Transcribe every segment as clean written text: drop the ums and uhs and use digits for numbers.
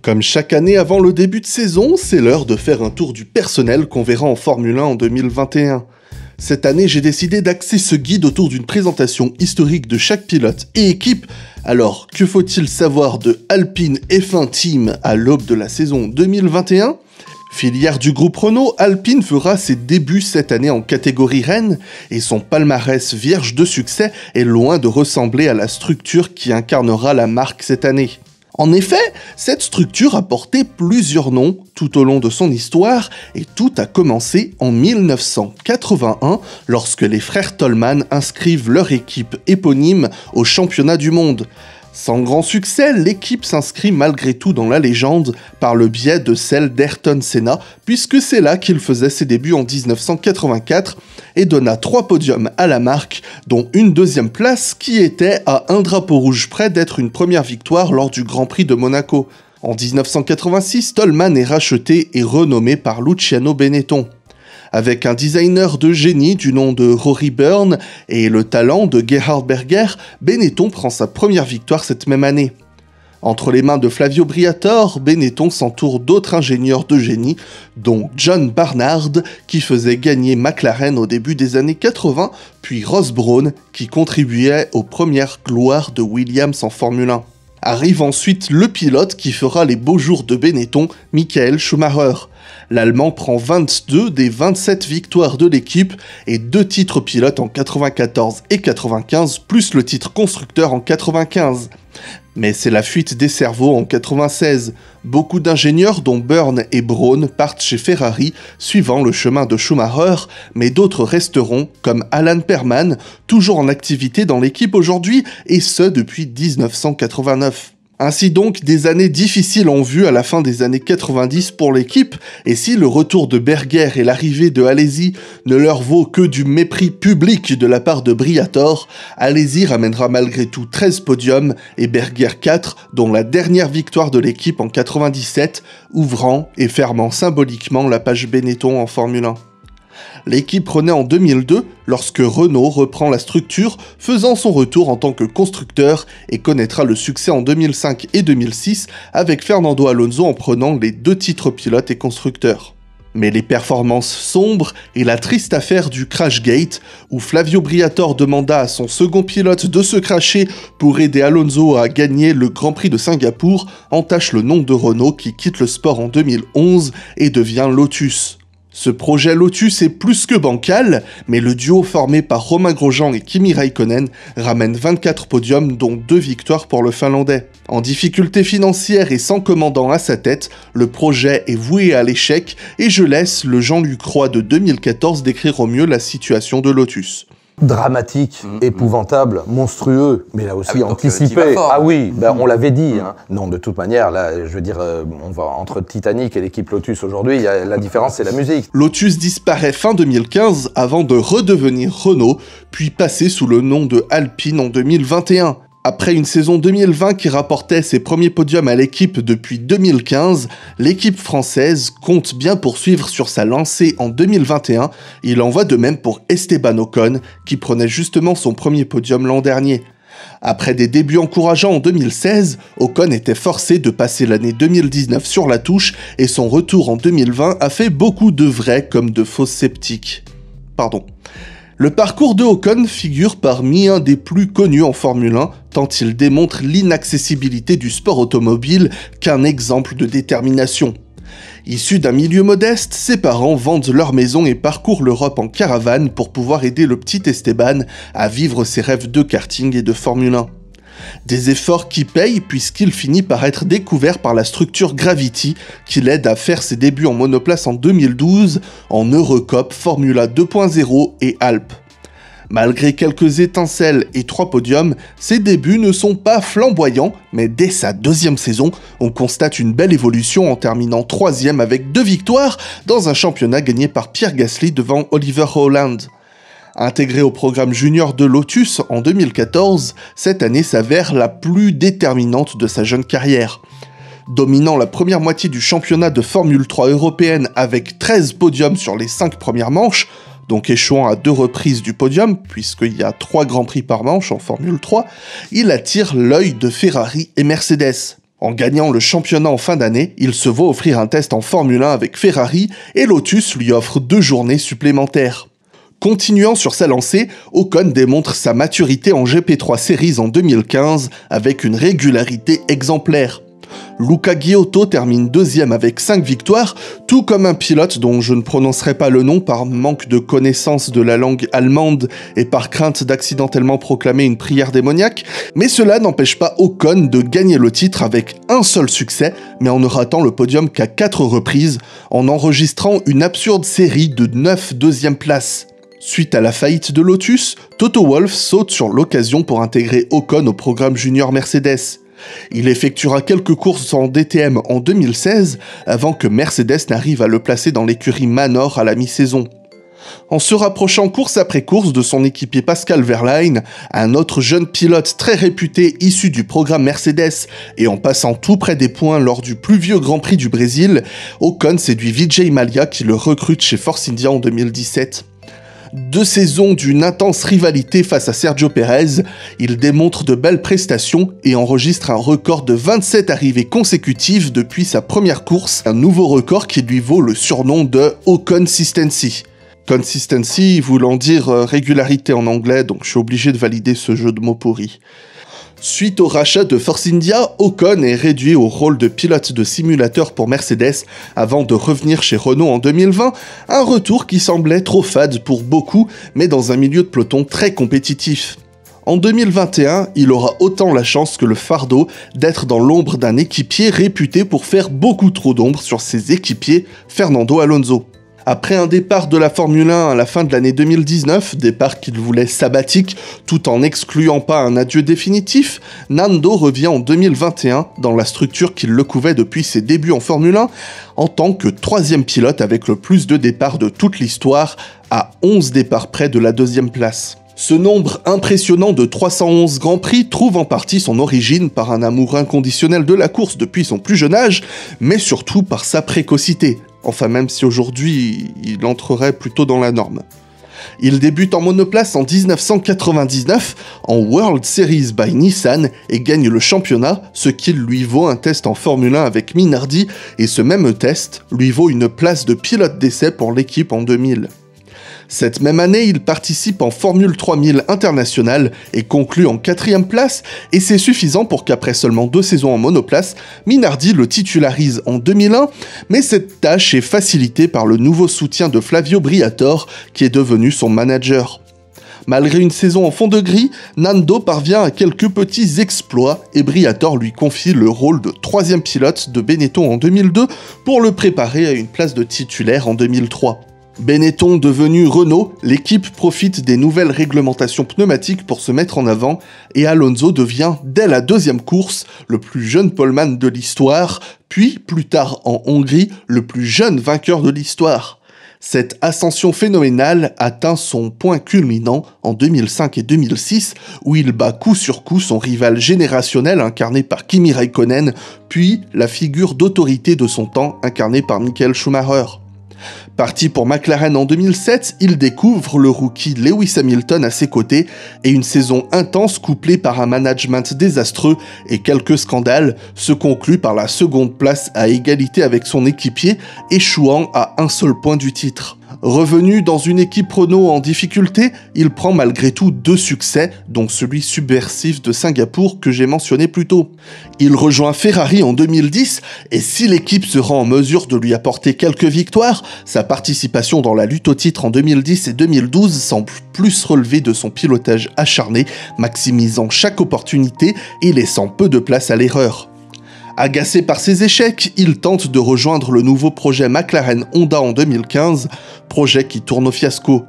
Comme chaque année avant le début de saison, c'est l'heure de faire un tour du personnel qu'on verra en Formule 1 en 2021. Cette année, j'ai décidé d'axer ce guide autour d'une présentation historique de chaque pilote et équipe. Alors, que faut-il savoir de Alpine F1 Team à l'aube de la saison 2021 ? Filière du groupe Renault, Alpine fera ses débuts cette année en catégorie Rennes et son palmarès vierge de succès est loin de ressembler à la structure qui incarnera la marque cette année. En effet, cette structure a porté plusieurs noms tout au long de son histoire et tout a commencé en 1981 lorsque les frères Tollman inscrivent leur équipe éponyme au championnat du monde. Sans grand succès, l'équipe s'inscrit malgré tout dans la légende par le biais de celle d'Ayrton Senna, puisque c'est là qu'il faisait ses débuts en 1984 et donna 3 podiums à la marque, dont une deuxième place qui était à un drapeau rouge près d'être une première victoire lors du Grand Prix de Monaco. En 1986, Tollman est racheté et renommé par Luciano Benetton. Avec un designer de génie du nom de Rory Byrne et le talent de Gerhard Berger, Benetton prend sa première victoire cette même année. Entre les mains de Flavio Briatore, Benetton s'entoure d'autres ingénieurs de génie, dont John Barnard, qui faisait gagner McLaren au début des années 80, puis Ross Brawn, qui contribuait aux premières gloires de Williams en Formule 1. Arrive ensuite le pilote qui fera les beaux jours de Benetton, Michael Schumacher. L'Allemand prend 22 des 27 victoires de l'équipe et 2 titres pilotes en 94 et 95, plus le titre constructeur en 95. Mais c'est la fuite des cerveaux en 96. Beaucoup d'ingénieurs dont Byrne et Brawn partent chez Ferrari, suivant le chemin de Schumacher, mais d'autres resteront, comme Alan Perman, toujours en activité dans l'équipe aujourd'hui, et ce depuis 1989. Ainsi donc, des années difficiles en vue à la fin des années 90 pour l'équipe, et si le retour de Berger et l'arrivée de Alesi ne leur vaut que du mépris public de la part de Briatore, Alesi ramènera malgré tout 13 podiums et Berger 4, dont la dernière victoire de l'équipe en 97, ouvrant et fermant symboliquement la page Benetton en Formule 1. L'équipe renaît en 2002 lorsque Renault reprend la structure, faisant son retour en tant que constructeur et connaîtra le succès en 2005 et 2006 avec Fernando Alonso en prenant les 2 titres pilote et constructeur. Mais les performances sombres et la triste affaire du Crashgate, où Flavio Briatore demanda à son second pilote de se crasher pour aider Alonso à gagner le Grand Prix de Singapour, entachent le nom de Renault qui quitte le sport en 2011 et devient Lotus. Ce projet Lotus est plus que bancal, mais le duo formé par Romain Grosjean et Kimi Räikkönen ramène 24 podiums dont 2 victoires pour le Finlandais. En difficulté financière et sans commandant à sa tête, le projet est voué à l'échec et je laisse le Jean-Luc Roy de 2014 décrire au mieux la situation de Lotus. Dramatique, épouvantable, monstrueux, mais là aussi anticipé. Ah oui, on l'avait dit. Hein. Non, de toute manière, là, je veux dire, on va entre Titanic et l'équipe Lotus aujourd'hui, la différence, c'est la musique. Lotus disparaît fin 2015 avant de redevenir Renault, puis passer sous le nom de Alpine en 2021. Après une saison 2020 qui rapportait ses premiers podiums à l'équipe depuis 2015, l'équipe française compte bien poursuivre sur sa lancée en 2021. Il en va de même pour Esteban Ocon, qui prenait justement son premier podium l'an dernier. Après des débuts encourageants en 2016, Ocon était forcé de passer l'année 2019 sur la touche et son retour en 2020 a fait beaucoup de vrais comme de faux sceptiques. Le parcours de Ocon figure parmi un des plus connus en Formule 1, tant il démontre l'inaccessibilité du sport automobile qu'un exemple de détermination. Issu d'un milieu modeste, ses parents vendent leur maison et parcourent l'Europe en caravane pour pouvoir aider le petit Esteban à vivre ses rêves de karting et de Formule 1. Des efforts qui payent puisqu'il finit par être découvert par la structure Gravity qui l'aide à faire ses débuts en monoplace en 2012 en Eurocup, Formula 2.0 et Alpes. Malgré quelques étincelles et 3 podiums, ses débuts ne sont pas flamboyants, mais dès sa 2e saison, on constate une belle évolution en terminant 3e avec 2 victoires dans un championnat gagné par Pierre Gasly devant Oliver Rowland. Intégré au programme junior de Lotus en 2014, cette année s'avère la plus déterminante de sa jeune carrière. Dominant la première moitié du championnat de Formule 3 européenne avec 13 podiums sur les 5 premières manches, donc échouant à 2 reprises du podium, puisqu'il y a 3 grands prix par manche en Formule 3, il attire l'œil de Ferrari et Mercedes. En gagnant le championnat en fin d'année, il se voit offrir un test en Formule 1 avec Ferrari et Lotus lui offre 2 journées supplémentaires. Continuant sur sa lancée, Ocon démontre sa maturité en GP3 Series en 2015 avec une régularité exemplaire. Luca Ghiotto termine 2e avec 5 victoires, tout comme un pilote dont je ne prononcerai pas le nom par manque de connaissance de la langue allemande et par crainte d'accidentellement proclamer une prière démoniaque, mais cela n'empêche pas Ocon de gagner le titre avec un seul succès, mais en ne ratant le podium qu'à 4 reprises, en enregistrant une absurde série de 9 deuxièmes places. Suite à la faillite de Lotus, Toto Wolff saute sur l'occasion pour intégrer Ocon au programme junior Mercedes. Il effectuera quelques courses en DTM en 2016 avant que Mercedes n'arrive à le placer dans l'écurie Manor à la mi-saison. En se rapprochant course après course de son équipier Pascal Wehrlein, un autre jeune pilote très réputé issu du programme Mercedes et en passant tout près des points lors du plus vieux Grand Prix du Brésil, Ocon séduit Vijay Mallya qui le recrute chez Force India en 2017. 2 saisons d'une intense rivalité face à Sergio Pérez, il démontre de belles prestations et enregistre un record de 27 arrivées consécutives depuis sa première course, un nouveau record qui lui vaut le surnom de Oconsistency. Consistency voulant dire régularité en anglais, donc je suis obligé de valider ce jeu de mots pourri. Suite au rachat de Force India, Ocon est réduit au rôle de pilote de simulateur pour Mercedes avant de revenir chez Renault en 2020, un retour qui semblait trop fade pour beaucoup, mais dans un milieu de peloton très compétitif. En 2021, il aura autant la chance que le fardeau d'être dans l'ombre d'un équipier réputé pour faire beaucoup trop d'ombre sur ses équipiers, Fernando Alonso. Après un départ de la Formule 1 à la fin de l'année 2019, départ qu'il voulait sabbatique tout en n'excluant pas un adieu définitif, Nando revient en 2021 dans la structure qui le couvait depuis ses débuts en Formule 1 en tant que 3e pilote avec le plus de départs de toute l'histoire, à 11 départs près de la 2e place. Ce nombre impressionnant de 311 Grands Prix trouve en partie son origine par un amour inconditionnel de la course depuis son plus jeune âge, mais surtout par sa précocité. Enfin, même si aujourd'hui, il entrerait plutôt dans la norme. Il débute en monoplace en 1999 en World Series by Nissan et gagne le championnat, ce qui lui vaut un test en Formule 1 avec Minardi, et ce même test lui vaut une place de pilote d'essai pour l'équipe en 2000. Cette même année, il participe en Formule 3000 internationale et conclut en 4e place, et c'est suffisant pour qu'après seulement 2 saisons en monoplace, Minardi le titularise en 2001, mais cette tâche est facilitée par le nouveau soutien de Flavio Briatore, qui est devenu son manager. Malgré une saison en fond de gris, Nando parvient à quelques petits exploits et Briatore lui confie le rôle de 3e pilote de Benetton en 2002 pour le préparer à une place de titulaire en 2003. Benetton devenu Renault, l'équipe profite des nouvelles réglementations pneumatiques pour se mettre en avant et Alonso devient, dès la 2e course, le plus jeune poleman de l'histoire, puis, plus tard en Hongrie, le plus jeune vainqueur de l'histoire. Cette ascension phénoménale atteint son point culminant en 2005 et 2006, où il bat coup sur coup son rival générationnel incarné par Kimi Räikkönen, puis la figure d'autorité de son temps incarnée par Michael Schumacher. Parti pour McLaren en 2007, il découvre le rookie Lewis Hamilton à ses côtés et une saison intense couplée par un management désastreux et quelques scandales se conclut par la 2e place à égalité avec son équipier, échouant à un seul point du titre. Revenu dans une équipe Renault en difficulté, il prend malgré tout 2 succès, dont celui subversif de Singapour que j'ai mentionné plus tôt. Il rejoint Ferrari en 2010, et si l'équipe sera en mesure de lui apporter quelques victoires, sa participation dans la lutte au titre en 2010 et 2012 semble plus relever de son pilotage acharné, maximisant chaque opportunité et laissant peu de place à l'erreur. Agacé par ses échecs, il tente de rejoindre le nouveau projet McLaren Honda en 2015, projet qui tourne au fiasco.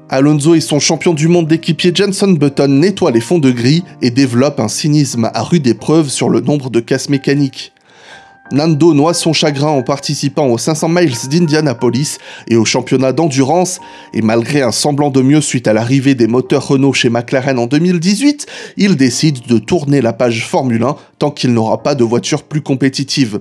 Alonso et son champion du monde d'équipier Jenson Button nettoient les fonds de gris et développent un cynisme à rude épreuve sur le nombre de casses mécaniques. Nando noie son chagrin en participant aux 500 miles d'Indianapolis et au championnat d'endurance, et malgré un semblant de mieux suite à l'arrivée des moteurs Renault chez McLaren en 2018, il décide de tourner la page Formule 1 tant qu'il n'aura pas de voiture plus compétitive.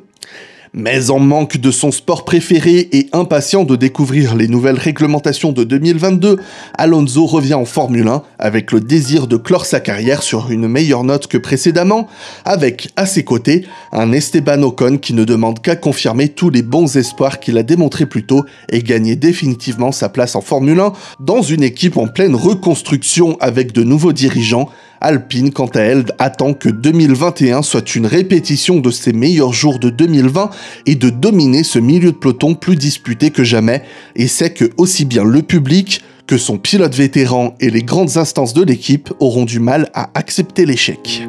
Mais en manque de son sport préféré et impatient de découvrir les nouvelles réglementations de 2022, Alonso revient en Formule 1 avec le désir de clore sa carrière sur une meilleure note que précédemment, avec à ses côtés un Esteban Ocon qui ne demande qu'à confirmer tous les bons espoirs qu'il a démontrés plus tôt et gagner définitivement sa place en Formule 1 dans une équipe en pleine reconstruction avec de nouveaux dirigeants. Alpine, quant à elle, attend que 2021 soit une répétition de ses meilleurs jours de 2020 et de dominer ce milieu de peloton plus disputé que jamais, et sait que aussi bien le public que son pilote vétéran et les grandes instances de l'équipe auront du mal à accepter l'échec.